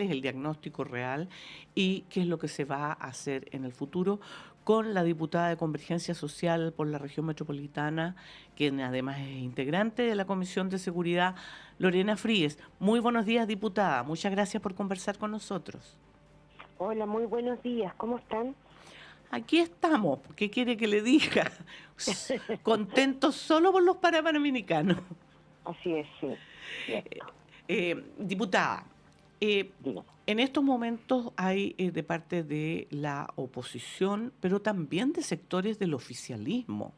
el diagnóstico real y qué es lo que se va a hacer en el futuro con la diputada de Convergencia Social por la región metropolitana, quien además es integrante de la Comisión de Seguridad, Lorena Fríes. Muy buenos días, diputada. Muchas gracias por conversar con nosotros. Hola, muy buenos días. ¿Cómo están? Aquí estamos. ¿Qué quiere que le diga? Contentos solo por los parapanamericanos. Así es, sí, cierto. Diputada, eh, Dígame. en estos momentos hay de parte de la oposición, pero también de sectores del oficialismo,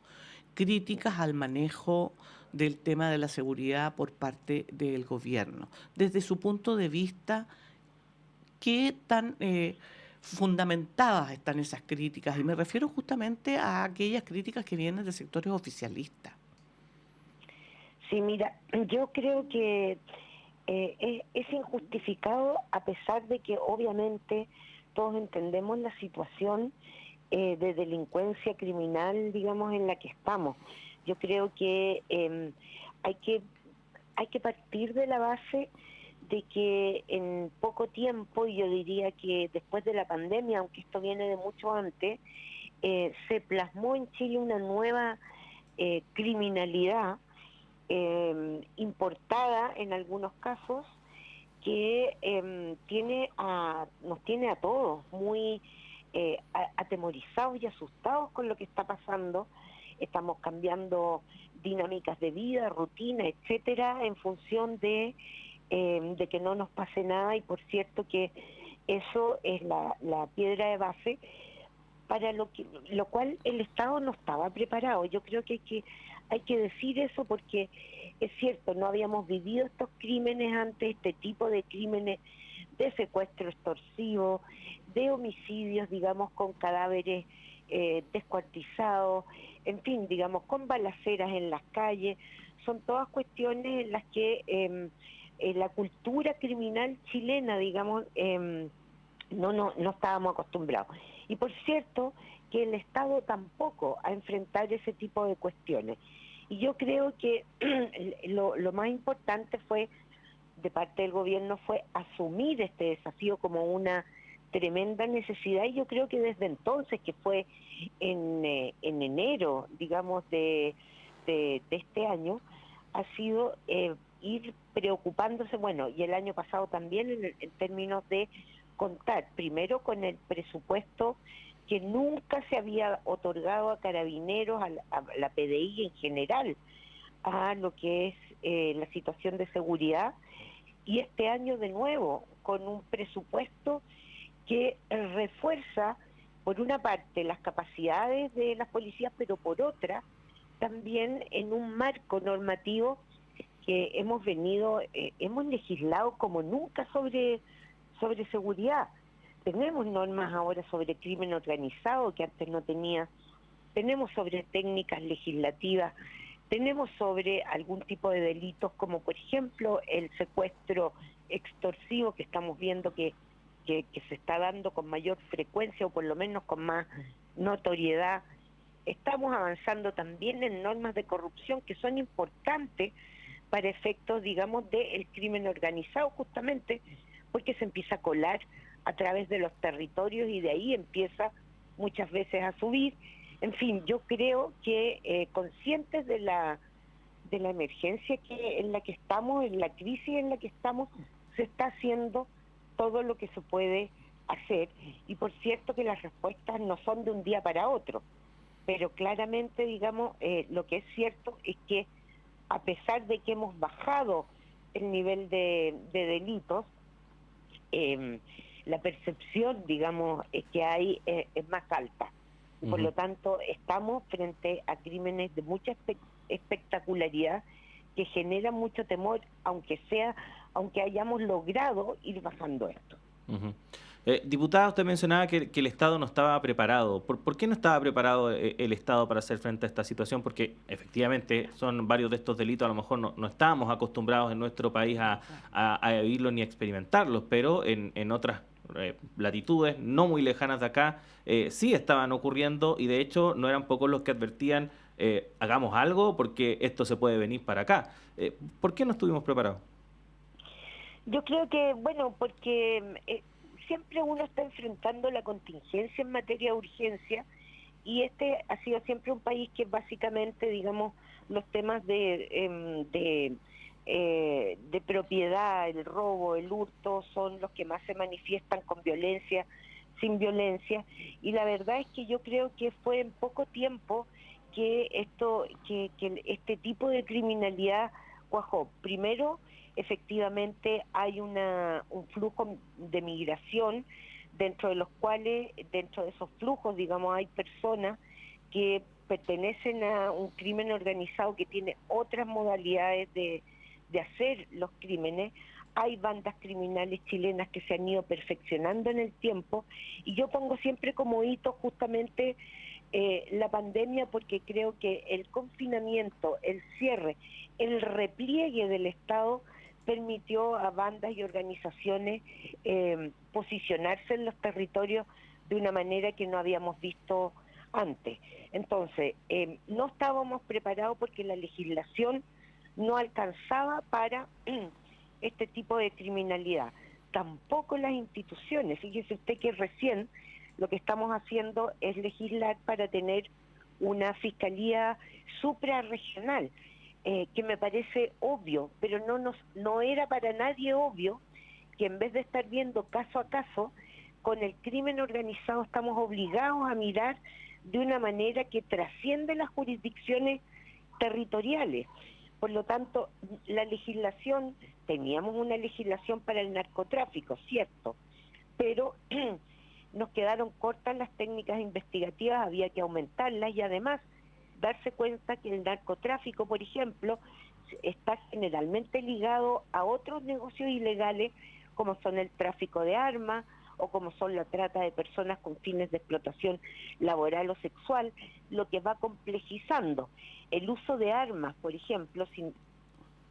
críticas al manejo del tema de la seguridad por parte del gobierno. Desde su punto de vista, ¿qué tan fundamentadas están esas críticas? Y me refiero justamente a aquellas críticas que vienen de sectores oficialistas. Sí, mira, yo creo que es injustificado a pesar de que obviamente todos entendemos la situación de delincuencia criminal, digamos, en la que estamos. Yo creo que hay que hay que partir de la base de que en poco tiempo, y yo diría que después de la pandemia, aunque esto viene de mucho antes, se plasmó en Chile una nueva criminalidad importada en algunos casos que nos tiene a todos muy atemorizados y asustados con lo que está pasando. Estamos cambiando dinámicas de vida, rutina, etcétera, en función de que no nos pase nada, y por cierto que eso es la piedra de base para lo cual el Estado no estaba preparado. Yo creo que hay que decir eso, porque es cierto, no habíamos vivido estos crímenes antes, este tipo de crímenes de secuestro extorsivo, de homicidios, digamos, con cadáveres descuartizados, en fin, digamos, con balaceras en las calles. Son todas cuestiones en las que la cultura criminal chilena, digamos, no estábamos acostumbrados. Y por cierto que el Estado tampoco a enfrentar ese tipo de cuestiones. Y yo creo que lo más importante fue, de parte del gobierno, fue asumir este desafío como una tremenda necesidad, y yo creo que desde entonces, que fue en enero, digamos, de este año, ha sido ir preocupándose, bueno, y el año pasado también, en términos de contar primero con el presupuesto que nunca se había otorgado a Carabineros, a la PDI en general, a lo que es la situación de seguridad, y este año de nuevo con un presupuesto que refuerza, por una parte, las capacidades de las policías, pero por otra, también en un marco normativo que hemos legislado como nunca sobre seguridad. Tenemos normas ahora sobre crimen organizado que antes no tenía, tenemos sobre técnicas legislativas, tenemos sobre algún tipo de delitos como por ejemplo el secuestro extorsivo, que estamos viendo que se está dando con mayor frecuencia, o por lo menos con más notoriedad. Estamos avanzando también en normas de corrupción que son importantes para efectos, digamos, del crimen organizado, justamente porque se empieza a colar a través de los territorios y de ahí empieza muchas veces a subir. En fin, yo creo que conscientes de la emergencia en la que estamos, en la crisis en la que estamos, se está haciendo todo lo que se puede hacer, y por cierto que las respuestas no son de un día para otro, pero claramente, digamos, lo que es cierto es que a pesar de que hemos bajado el nivel de delitos, eh, la percepción, digamos, que hay es más alta. Y por Ujú. lo tanto, estamos frente a crímenes de mucha espectacularidad que generan mucho temor, aunque hayamos logrado ir bajando esto. Ujú. Diputada, usted mencionaba que el Estado no estaba preparado. ¿Por qué no estaba preparado el Estado para hacer frente a esta situación? Porque efectivamente son varios de estos delitos, a lo mejor no estábamos acostumbrados en nuestro país a vivirlos ni a experimentarlos, pero en otras latitudes no muy lejanas de acá sí estaban ocurriendo, y de hecho no eran pocos los que advertían, hagamos algo porque esto se puede venir para acá. ¿Por qué no estuvimos preparados? Yo creo que, bueno, porque siempre uno está enfrentando la contingencia en materia de urgencia y este ha sido siempre un país que básicamente, digamos, los temas de propiedad, el robo, el hurto, son los que más se manifiestan con violencia, sin violencia, y la verdad es que yo creo que fue en poco tiempo que que este tipo de criminalidad cuajó. Primero, efectivamente hay un flujo de migración dentro de los cuales, dentro de esos flujos, digamos, hay personas que pertenecen a un crimen organizado que tiene otras modalidades de hacer los crímenes. Hay bandas criminales chilenas que se han ido perfeccionando en el tiempo y yo pongo siempre como hito justamente la pandemia, porque creo que el confinamiento, el cierre, el repliegue del Estado permitió a bandas y organizaciones posicionarse en los territorios de una manera que no habíamos visto antes. Entonces, no estábamos preparados porque la legislación no alcanzaba para este tipo de criminalidad. Tampoco las instituciones. Fíjese usted que recién lo que estamos haciendo es legislar para tener una fiscalía suprarregional, que me parece obvio, pero no era para nadie obvio que en vez de estar viendo caso a caso, con el crimen organizado estamos obligados a mirar de una manera que trasciende las jurisdicciones territoriales. Por lo tanto, la legislación, teníamos una legislación para el narcotráfico, cierto, pero nos quedaron cortas las técnicas investigativas, había que aumentarlas y además darse cuenta que el narcotráfico, por ejemplo, está generalmente ligado a otros negocios ilegales como son el tráfico de armas o como son la trata de personas con fines de explotación laboral o sexual, lo que va complejizando el uso de armas, por ejemplo, sin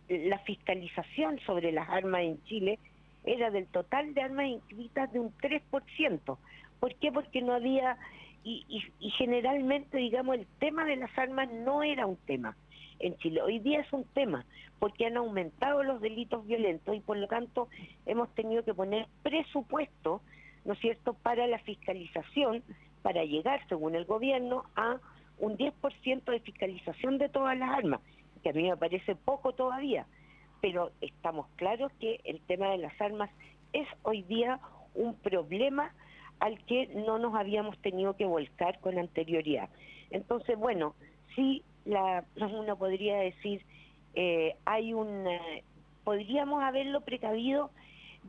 la fiscalización sobre las armas en Chile era del total de armas inscritas de un 3%. ¿Por qué? Porque no había, y generalmente, digamos, el tema de las armas no era un tema en Chile. Hoy día es un tema, porque han aumentado los delitos violentos y por lo tanto hemos tenido que poner presupuesto, ¿no es cierto?, para la fiscalización, para llegar, según el gobierno, a un 10% de fiscalización de todas las armas, que a mí me parece poco todavía, pero estamos claros que el tema de las armas es hoy día un problema al que no nos habíamos tenido que volcar con anterioridad. Entonces, bueno, sí, uno podría decir, podríamos haberlo precavido,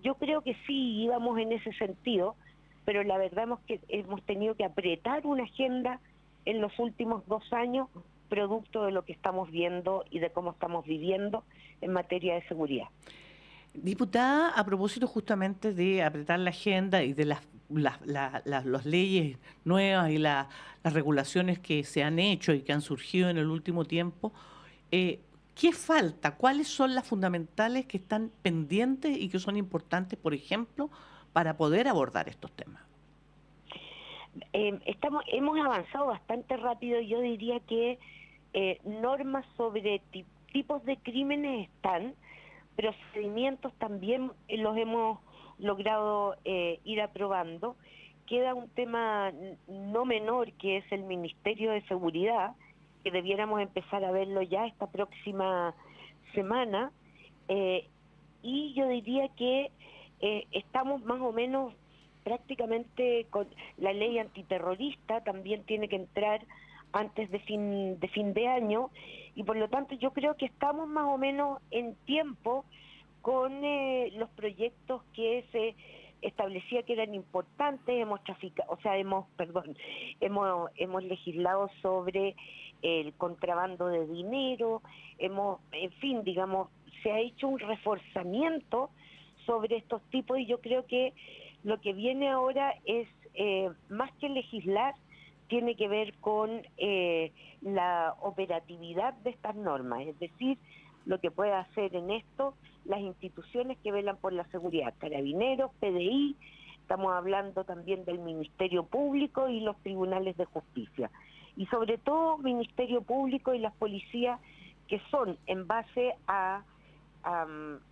yo creo que sí íbamos en ese sentido, pero la verdad es que hemos tenido que apretar una agenda en los últimos 2 años, producto de lo que estamos viendo y de cómo estamos viviendo en materia de seguridad. Diputada, a propósito justamente de apretar la agenda y de las leyes nuevas y las regulaciones que se han hecho y que han surgido en el último tiempo, ¿qué falta? ¿Cuáles son las fundamentales que están pendientes y que son importantes, por ejemplo, para poder abordar estos temas? Hemos avanzado bastante rápido. Yo diría que normas sobre tipos de crímenes están, procedimientos también los hemos logrado ir aprobando. Queda un tema no menor, que es el Ministerio de Seguridad, que debiéramos empezar a verlo ya esta próxima semana, y yo diría que estamos más o menos prácticamente con la ley antiterrorista, también tiene que entrar antes de fin de año, y por lo tanto yo creo que estamos más o menos en tiempo con los proyectos que se establecía que eran importantes. Hemos legislado sobre el contrabando de dinero, en fin, digamos, se ha hecho un reforzamiento sobre estos tipos, y yo creo que lo que viene ahora es, más que legislar, tiene que ver con la operatividad de estas normas, es decir, lo que puede hacer en esto las instituciones que velan por la seguridad, Carabineros, PDI, estamos hablando también del Ministerio Público y los tribunales de justicia, y sobre todo Ministerio Público y las policías, que son en base a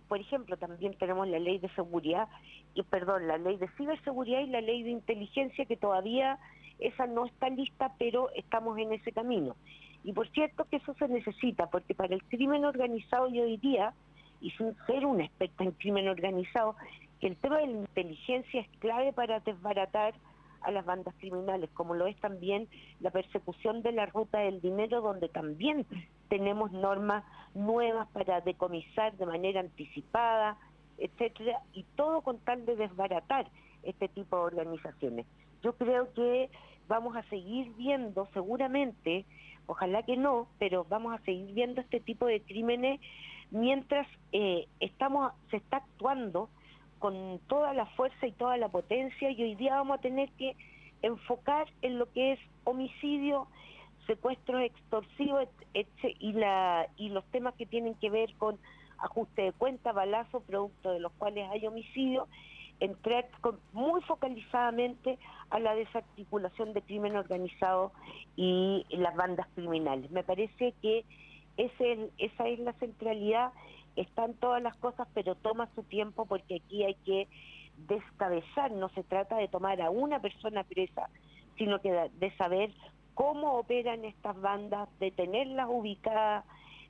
por ejemplo, también tenemos la ley de seguridad, la ley de ciberseguridad y la ley de inteligencia, que todavía esa no está lista, pero estamos en ese camino. Y por cierto que eso se necesita, porque para el crimen organizado yo diría, y sin ser una experta en crimen organizado, que el tema de la inteligencia es clave para desbaratar a las bandas criminales, como lo es también la persecución de la ruta del dinero, donde también tenemos normas nuevas para decomisar de manera anticipada, etcétera, y todo con tal de desbaratar este tipo de organizaciones. Yo creo que vamos a seguir viendo seguramente, ojalá que no, pero vamos a seguir viendo este tipo de crímenes mientras se está actuando con toda la fuerza y toda la potencia, y hoy día vamos a tener que enfocar en lo que es homicidio, secuestros extorsivos y los temas que tienen que ver con ajuste de cuenta, balazo, producto de los cuales hay homicidio, entrar muy focalizadamente a la desarticulación de crimen organizado y las bandas criminales. Me parece que esa es la centralidad. Están todas las cosas, pero toma su tiempo, porque aquí hay que descabezar. No se trata de tomar a una persona presa, sino que de saber cómo operan estas bandas, de tenerlas ubicadas,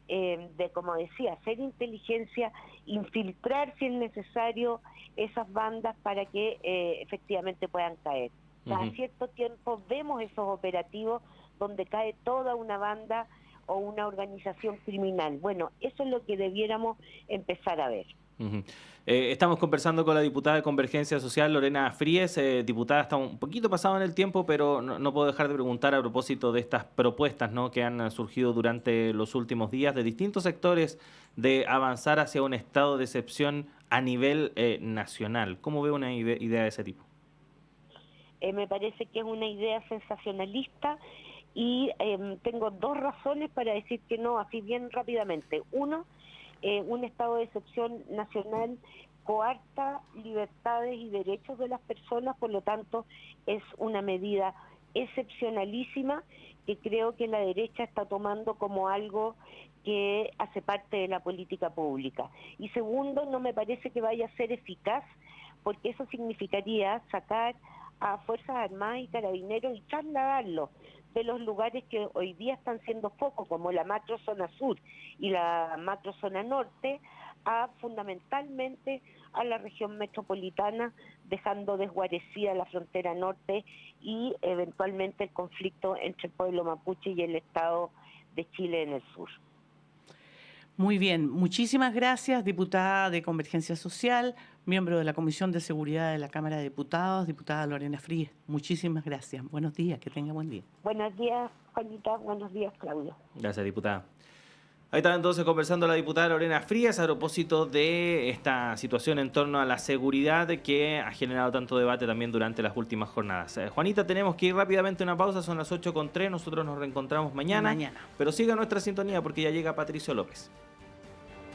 de, como decía, hacer inteligencia, infiltrar si es necesario esas bandas para que efectivamente puedan caer. Cada cierto tiempo vemos esos operativos donde cae toda una banda o una organización criminal. Bueno, eso es lo que debiéramos empezar a ver. Estamos conversando con la diputada de Convergencia Social, Lorena Fries. Diputada, está un poquito pasado en el tiempo, pero no puedo dejar de preguntar a propósito de estas propuestas, ¿no?, que han surgido durante los últimos días de distintos sectores de avanzar hacia un estado de excepción a nivel nacional. ¿Cómo ve una idea de ese tipo? Me parece que es una idea sensacionalista, y tengo dos razones para decir que no, así bien rápidamente. Uno, un estado de excepción nacional coarta libertades y derechos de las personas, por lo tanto es una medida excepcionalísima que creo que la derecha está tomando como algo que hace parte de la política pública. Y segundo, no me parece que vaya a ser eficaz, porque eso significaría sacar a Fuerzas Armadas y Carabineros y trasladarlos de los lugares que hoy día están siendo foco, como la macrozona sur y la macrozona norte, a fundamentalmente a la región metropolitana, dejando desguarecida la frontera norte y eventualmente el conflicto entre el pueblo mapuche y el Estado de Chile en el sur. Muy bien, muchísimas gracias, diputada de Convergencia Social, miembro de la Comisión de Seguridad de la Cámara de Diputados, diputada Lorena Fries. Muchísimas gracias. Buenos días, que tenga buen día. Buenos días, Juanita. Buenos días, Claudio. Gracias, diputada. Ahí está entonces conversando la diputada Lorena Fries a propósito de esta situación en torno a la seguridad que ha generado tanto debate también durante las últimas jornadas. Juanita, tenemos que ir rápidamente a una pausa, son las 8:03, nosotros nos reencontramos mañana. Pero siga nuestra sintonía porque ya llega Patricio López.